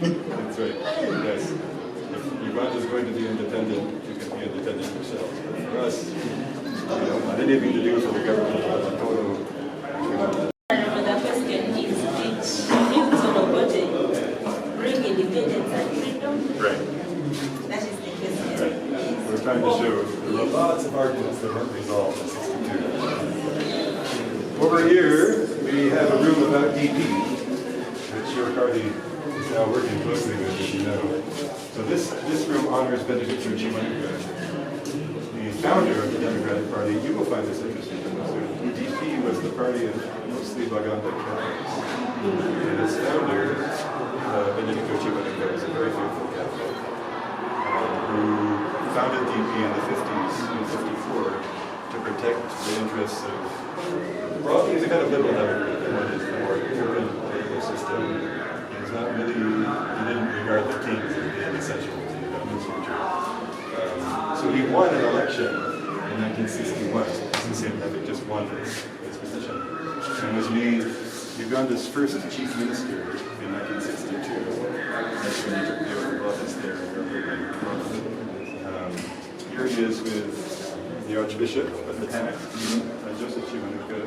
That's right. Yes. If Uganda is going to be independent, you can be independent yourself. But for us, not anything to do with the government of Togo. Another question is, did Newton Obote bring independence and freedom? Right. That is the question. Right. We're trying to show there were lots of arguments that weren't resolved in 62. Over here, we have a room about DP, which your party is now working closely with, as you know. So this room honors Benedicto Chimanuka, the founder of the Democratic Party. You will find this interesting. DP was the party of mostly Baganda Catholics. And its founder, Benedicto Chimanuka, was a very faithful Catholic who founded DP in the 50s, in 54, to protect the interests of, well, he's a kind of liberal Democrat. He wanted a more open political system. He's not really, he didn't regard the kings as being essential to Uganda's future. So he won an election in 1961. Doesn't seem like he just won his position. And was made Uganda's first chief minister in 1962. That's when he took the oath of office there. Here he is with the Archbishop of the Tanakh, Joseph Chimanuka.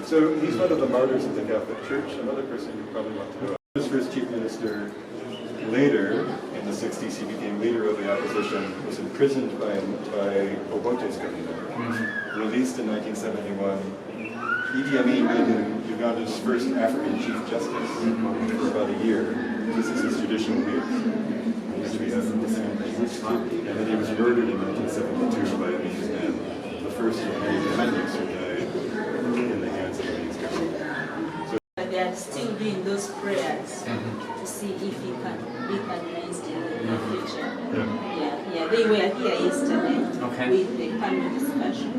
So he's one of the martyrs of the Catholic Church, another person you probably want to know. His first chief minister. Later, in the 60s, he became leader of the opposition, was imprisoned by Obote's government, released in 1971. Idi Amin made him Uganda's first African chief justice for about a year. This is his judicial leader. He used to be a and then he was murdered in 1972 by Amin's men, the first of many defendants who died in the hands of Amin's government. They are still doing those prayers to see if he can be released in the future. Yeah, they were here yesterday with the panel discussion.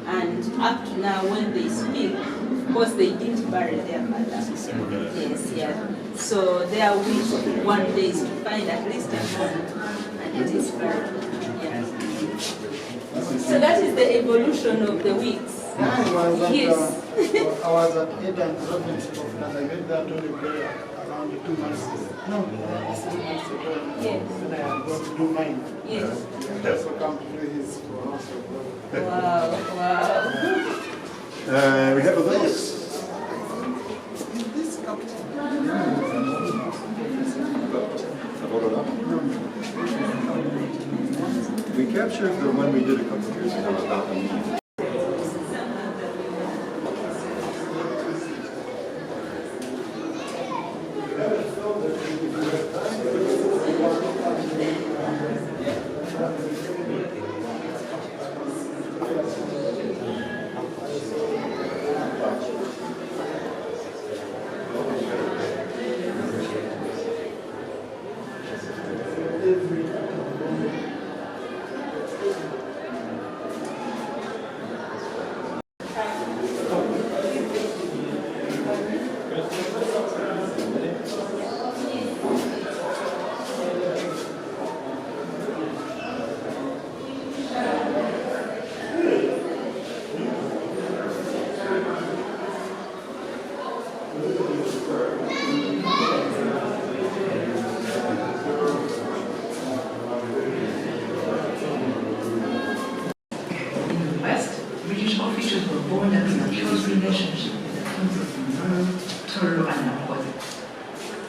And up to now, when they speak, of course, they didn't bury their father. Yes, yeah. So their wish one day is to find at least a home, and it is buried. Yeah. So that is the evolution of the weeks. Yes. I was at 8 and 11 and I made that only prayer around 2 months. No, 3 months ago. Yes. And I had gone to do mine. Yes. So come to do his also. Wow, wow. We have a little. Is this captain? We captured the one we did a couple of years ago about the meeting.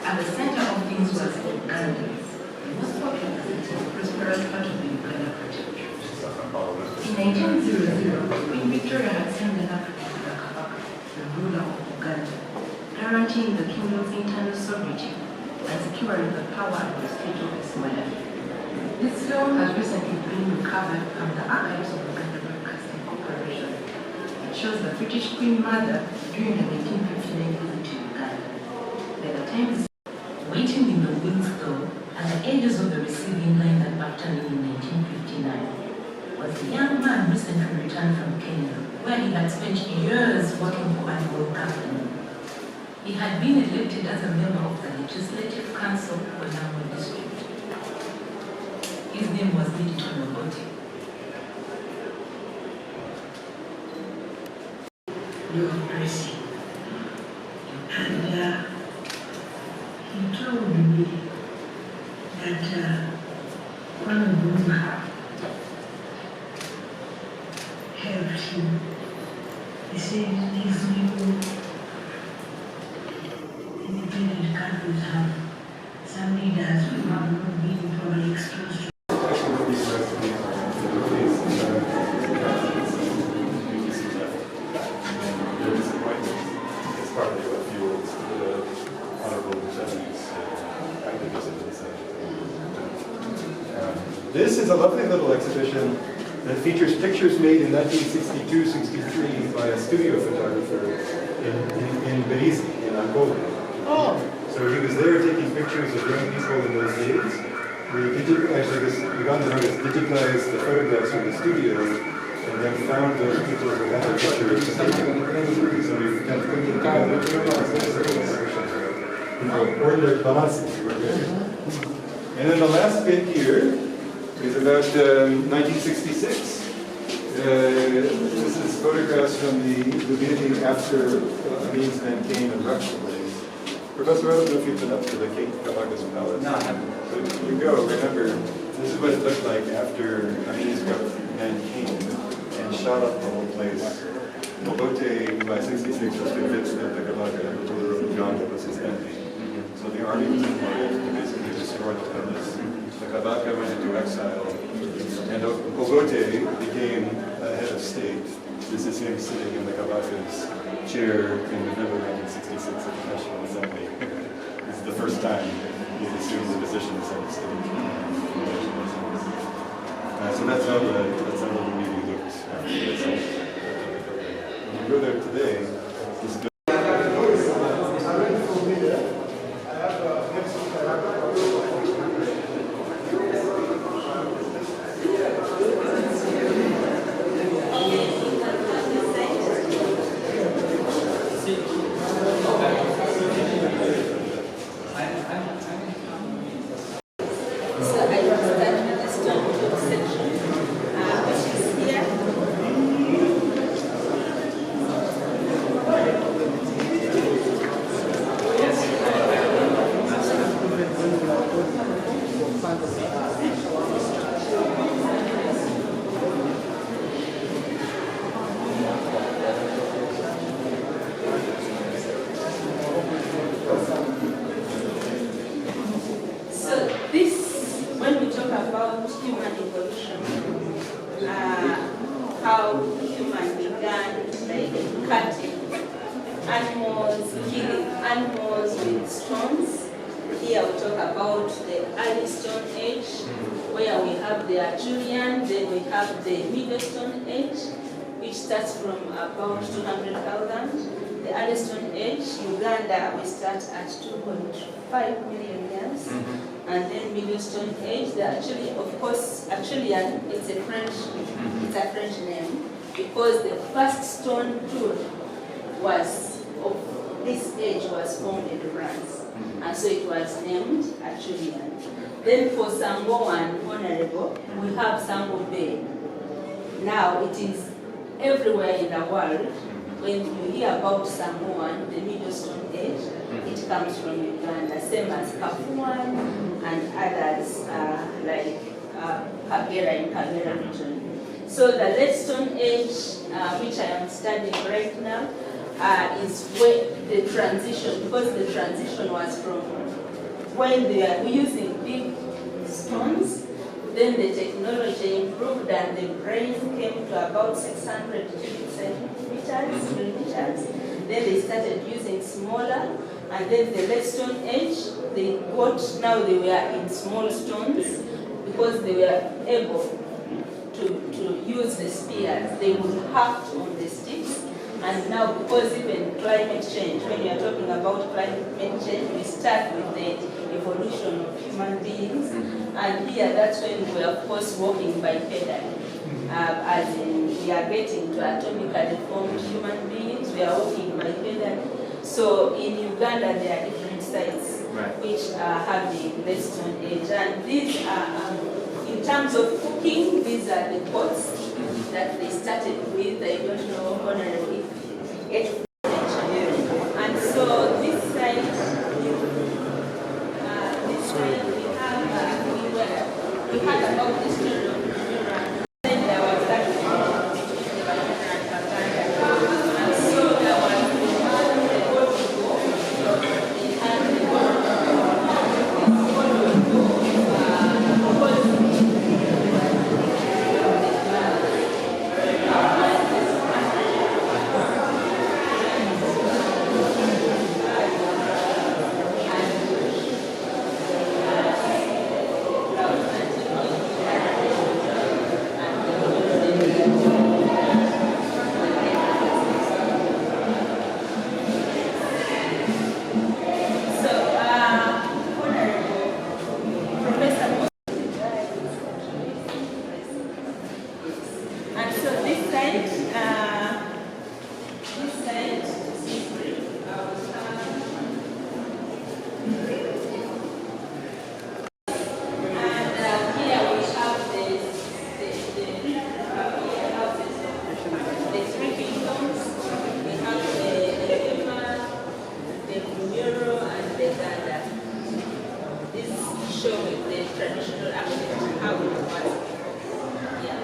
At the center of things was Uganda, the most popular and prosperous part of the Uganda project. In 1900, Queen Victoria had sent an African to the Kabaka, the ruler of Uganda, guaranteeing the kingdom's internal sovereignty and securing the power and prestige of its monarchy. This film has recently been recovered from the archives of Uganda Broadcasting Corporation. It shows the British Queen Mother during the 1959 visit to Uganda. By the time waiting in the wings though, at the edges of the receiving line that afternoon in 1959, was a young man recently returned from Kenya, where he had spent years working for an oil company. He had been elected as a member of the Legislative Council for Lamu District. His name was Newton Obote. Lord bless you. And he told told me that one of them helped him. He said these new independent countries have some leaders who have not been probably exposed to. This is a lovely little exhibition that features pictures made in 1962-63 by a studio photographer in Belize, in Angola. Oh, So he was there taking pictures of young people in those days. Actually, this Ugandan artist digitized the photographs from the studio and then found those people who had their pictures. So we kind of put them together. Ordered balance. And then the last bit here is about 1966. This is photographs from the beginning after Amin's men came and rushed the place. Professor, I don't know if you've been up to the Kate Kalaga's palace. No, I haven't. So you go, remember, this is what it looked like after Amin's men came and shot up the whole place. Mobote, by 66, was convinced that the Kalaga, the ruler of Uganda, was his enemy. So the army was employed to basically destroy the palace. The Kabaka went into exile, and Obote became a head of state. This is him sitting in the Kabaka's chair in November 1966 at the National Assembly. This is the first time he assumed the position as head of state. So that's how the meeting looks after this. When you go there today, this goes. How human began like cutting animals, killing animals with stones. Here we talk about the early Stone Age, where we have the Arthurian, then we have the Middle Stone Age, which starts from about 200,000. The early Stone Age, Uganda, we start at 2.5 million years. And then Middle Stone Age, actually, of course, Arthurian, it's a French name, because the first stone tool was of this age was formed in France, and so it was named Arthurian. Then for Sango and Honorable, we have Sango Bay. Now it is everywhere in the world. When you hear about Samoan, the Middle Stone Age, it comes from Uganda, same as Papuan and others like Kagera in Kagera region. So the Late Stone Age, which I am studying right now, is where the transition, because the transition was from when they are using big stones, then the technology improved and the brain came to about 600 millimeters. Then they started using smaller, and then the Late Stone Age, now they were in small stones because they were able to use the spears. They would haft on the sticks. And now, because even climate change, when you are talking about climate change, we start with the evolution of human beings. And here, that's when we are, of course, walking bipedally. As in, we are getting to atomically formed human beings, we are walking bipedally. So in Uganda, there are different sites which are having Late Stone Age. And these are, in terms of cooking, these are the pots that they started with. I don't know, Honorable, if you get and so this site, heard about the story of MUGARA. There was that conflict between the Uganda and Uganda. And so there was the Golden War. They had the Golden War. And so this side, here we have the three kingdoms. We have the Hema, the Mugara, and the Uganda. This showing the traditional architecture, how it was. Yeah.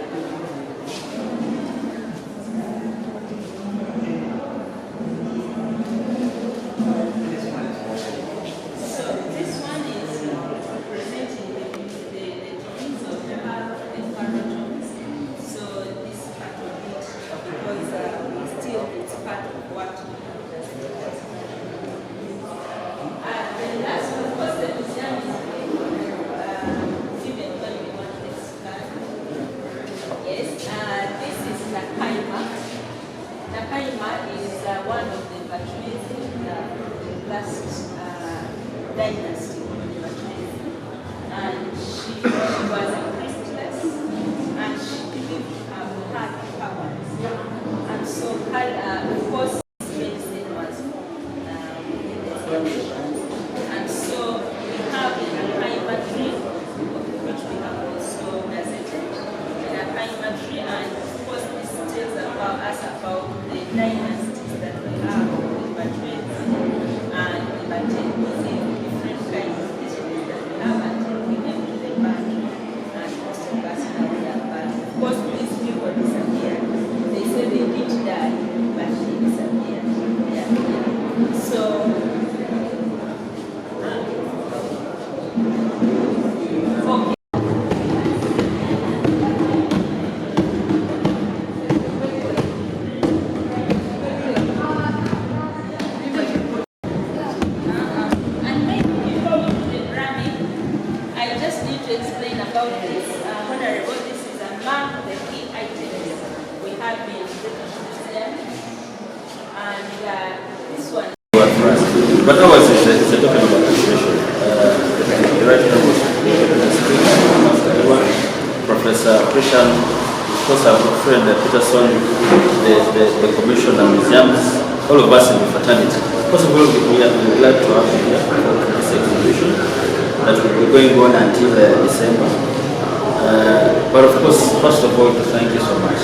So this one is representing the tombs of the pharaoh tombs. So this part of it, because still it's part of what does. And the last one, of course, the museum is even when we want to expand. Yes, this is Nakaima. Nakaima is one of the patrons in the last dynasty of the Batrese. And she was a priestess, and she believed had powers. And so her, of course, medicine was within the foundation. And so we have the Nakaima tree, which we have also gazetted. The Nakaima tree, and of course this tells about us about the dynasties that we have, the Batrese and the Batendisi, different kinds of histories that we have until we came to the band, and most of us now we are back. Of course, these people disappeared. They say they did die, but they disappeared. Yeah. So, okay. And maybe before we do the drumming, I just need to explain about this. Honorable, this is among the key items we have in British Museum. And this one. But ours is a token of appreciation. The right hand was Professor Christian, of course our friend Peterson, the Commission and Museums, all of us in the fraternity. First of all, we are glad to have you here for this exhibition that will be going on until December. But of course, first of all, to thank you so much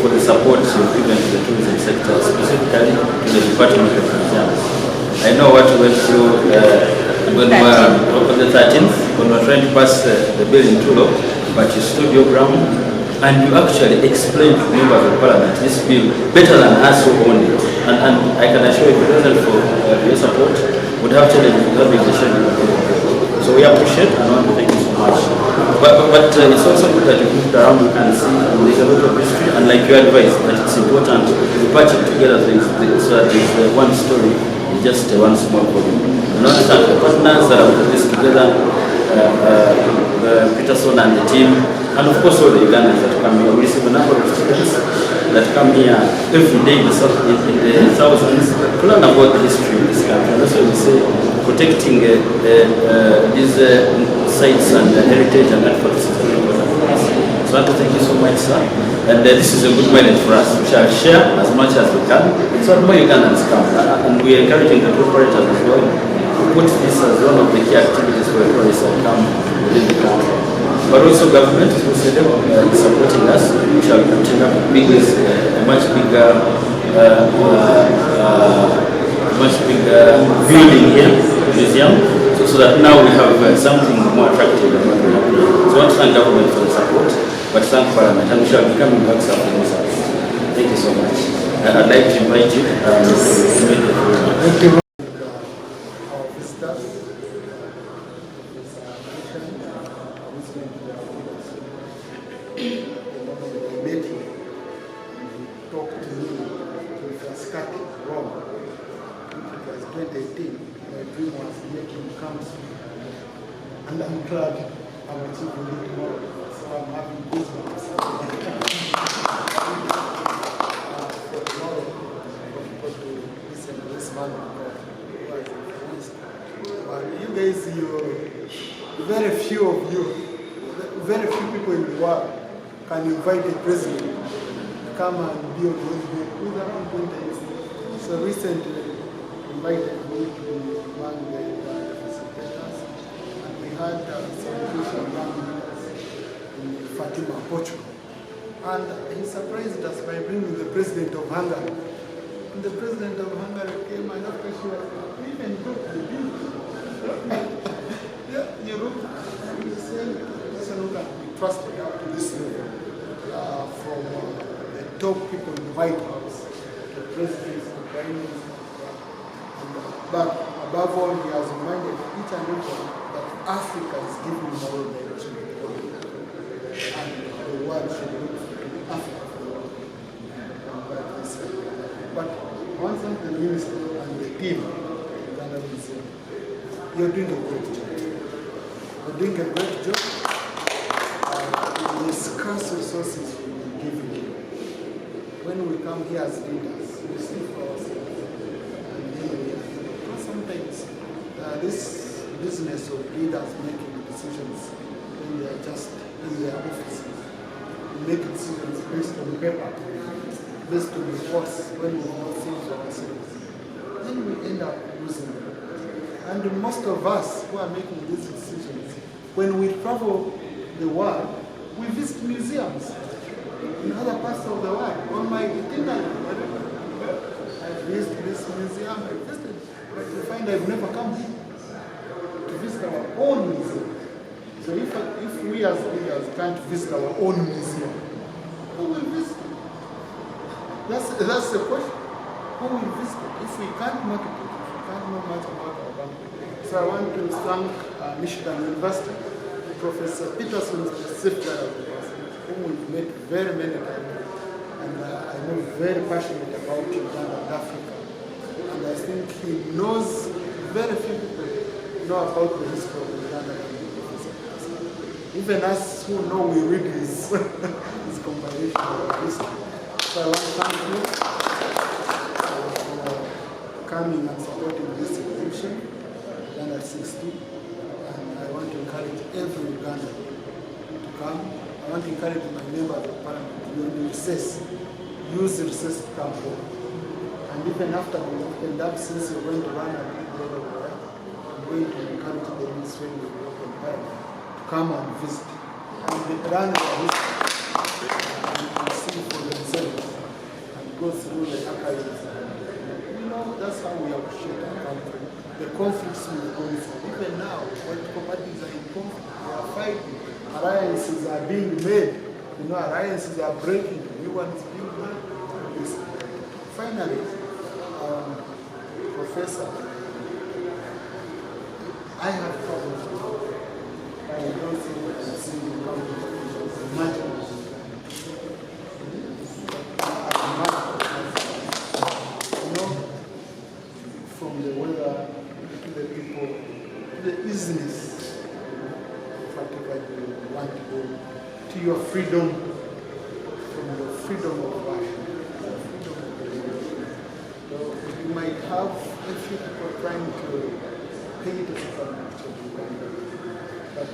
for the support you've given to the tourism sector, specifically to the Department of Museums. I know what we went through when we were on the 13th, when we were trying to pass the bill in Tulo, but you stood your ground and you actually explained to members of Parliament this bill better than us who owned it. And I can assure you, President, for your support, would have challenged having the schedule. So we appreciate and want to thank you so much. But it's also good that you looked around, you can see there's a lot of history, and like you advised, that it's important to patch it together so that there's one story, it's just one small volume. And I want to thank the partners that have put this together, Peterson and the team, and of course all the Ugandans that come here. We receive a number of students that come here every day in the thousands to learn about the history of this country. And that's why we say protecting these sites and heritage and artifacts is very important for us. So I want to thank you so much, sir. And this is a good message for us. We shall share as much as we can so that more Ugandans come. And we are encouraging the operators as well to put this as one of the key activities for tourists that come within the country. But also government is supporting us. We shall continue with a much bigger building here, museum, so that now we have something more attractive than what we have. So I want to thank government for the support, but thank Parliament, and we shall be coming back to support. Thank you so much. I'd like to invite you to make the program. Thank you. Our visitors, they met me and talked to me if I started wrong. It was 2018, my dream was making council. And I'm glad I'm achieving it tomorrow, so I'm having goosebumps. For tomorrow, for people to listen to this man of God, who has influenced. But you guys, very few of you, very few people in the world can invite a president to come and be on holiday with around 20 years. So recently, invited me to be among the facilitators, and we had some Christian leaders in Fatima, Portugal. And he surprised us by bringing the president of Hungary. And the president of Hungary came, and after she was even broke the bill. Yeah, you look and you say, person who can be trusted up to this level, from the top people in the White House, the presidents, the prime minister. But above all, he has reminded each and everyone that Africa is giving moral direction to the world. And the world should look to Africa for the world. But once the minister and the team in Uganda Museum, you're doing a great job. You're doing a great job. The scarce resources we will give you. When we come here as leaders, we see for ourselves. Sometimes this business of leaders making decisions when they are just in their offices, make decisions based on paper, based on reports, when we do not think for ourselves, then we end up losing them. And most of us who are making these decisions, when we travel the world, we visit museums in other parts of the world. On my itinerary, I visited this museum, I visited. But you find I've never come here to visit our own museum. So if we as leaders can't visit our own museum, who will visit? That's the question. Who will visit it? If we can't market it, if we can't know much about our country. So I want to thank Michigan University, Professor Peterson specifically, whom we've met very many times. And I know very passionate about Uganda and Africa. And I think he knows very few people know about the history of Uganda. Even us who know, we read his compilation of history. So I want to thank you for coming and supporting this exhibition, Uganda 60. And I want to encourage every Ugandan to come. I want to encourage my members of parliament to use recess. Use recess to come home. And even after we opened up, since you're going to run a big day over there, I'm going to encourage the administration of the open parliament to come and visit. And they run the history and see for themselves and go through the archives. You know, that's how we appreciate our country. The conflicts we've gone through. Even now, political parties are in conflict. They are fighting. Alliances are being made. You know, alliances are breaking. New ones being made. Finally, Professor, I have problems. I don't think I've seen you come much. You know, from the weather to the people, to the easiness of whatever you want to do, to your freedom, from your freedom of life. You might have a few people trying to paint a certain picture of Uganda, but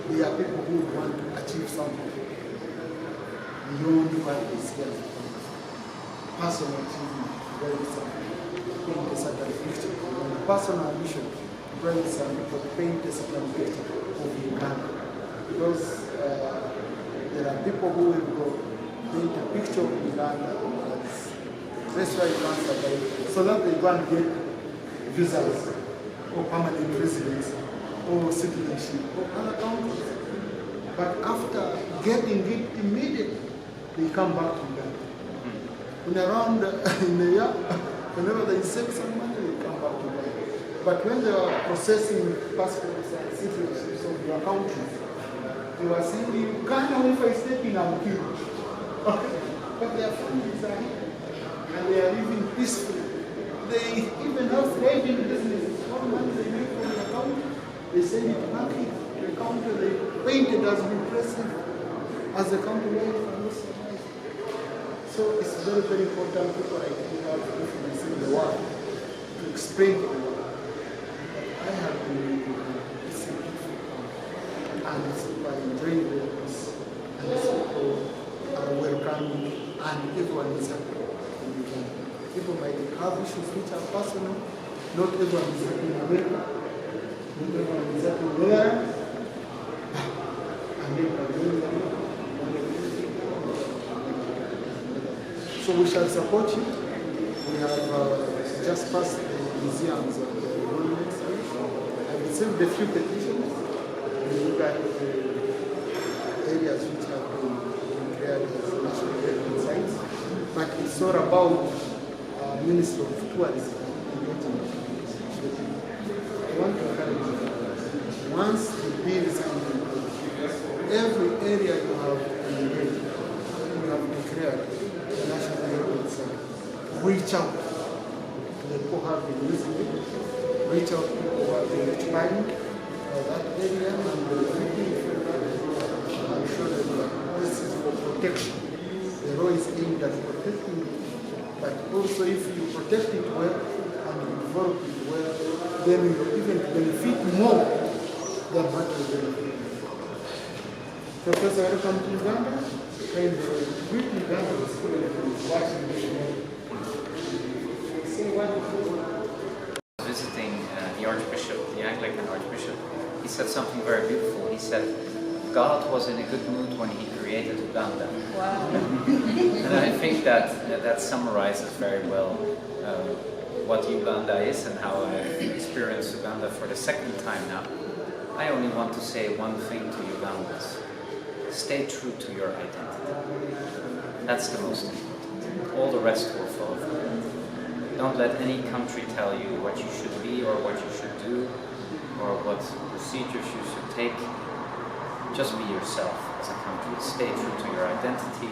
there are people who want to achieve something beyond what is here. Personal achievement, very something, paint a certain picture. Personal ambition, very some people paint a certain picture of Uganda. Because there are people who will go paint a picture of Uganda. That's why you want to so that they go and get visas or permanent residence or citizenship or other countries. But after getting it immediately, they come back to Uganda. In around in a year, whenever they save some money, they come back to Uganda. But when they are processing passports and citizenships of your country, they were saying, Uganda, if I step in, I'm killed. Okay? But their families are here, and they are living peacefully. They even have thriving businesses. All money they make from the account, they send it back to the country. They paint it as impressive as the country life and survive. So it's very, very important people like you have influence in the world to explain to the world. I have been listening and people are enjoying the peace, and the people are welcoming, and everyone is happy. People might have issues which are personal. Not everyone is happy in America. Not everyone is happy in there. So we shall support you. We have just passed the museums of the monuments. I received a few petitions. We look at the areas which have been declared as national heritage sites. But it's all about Ministry of Tourism. I want to encourage you. Once the bill is complete, every area you have declared a national heritage site, reach out to the people who have been using it, reach out to people who have been expanding that area, and I'm sure that this is for protection. The law is aimed at protecting it. But also if you protect it well and you develop it well, then you will even benefit more than what you benefit. Professor, welcome to Uganda. And greet Uganda is watching this movie. Say what visiting the Archbishop, the Anglican Archbishop, he said something very beautiful. He said, God was in a good mood when he created Uganda. Wow. And I think that summarizes very well what Uganda is and how I've experienced Uganda for the second time now. I only want to say one thing to Ugandans. Stay true to your identity. That's the most important. All the rest will follow. Don't let any country tell you what you should be or what you should do or what procedures you should take. Just be yourself as a country. Stay true to your identity.